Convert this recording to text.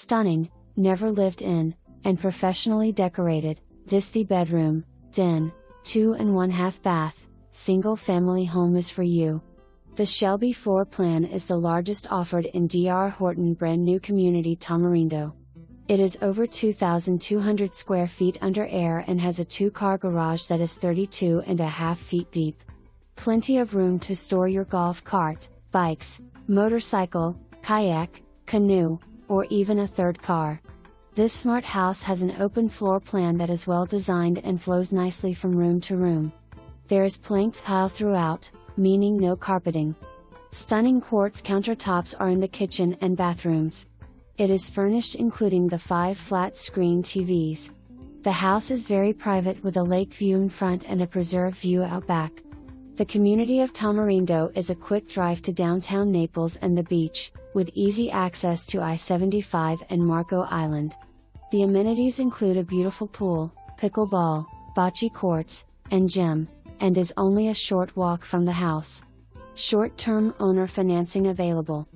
Stunning, never lived in, and professionally decorated, this the bedroom, den, 2.5 bath, single family home is for you. The Shelby floor plan is the largest offered in Dr. Horton brand new community Tamarindo. It is over 2,200 square feet under air and has a 2-car garage that is 32.5 feet deep. Plenty of room to store your golf cart, bikes, motorcycle, kayak, canoe, or even a third car. This smart house has an open floor plan that is well designed and flows nicely from room to room. There is planked tile throughout, meaning no carpeting. Stunning quartz countertops are in the kitchen and bathrooms. It is furnished including the 5 flat-screen TVs. The house is very private with a lake view in front and a preserved view out back. The community of Tamarindo is a quick drive to downtown Naples and the beach, with easy access to I-75 and Marco Island. The amenities include a beautiful pool, pickleball, bocce courts, and gym, and is only a short walk from the house. Short-term owner financing available.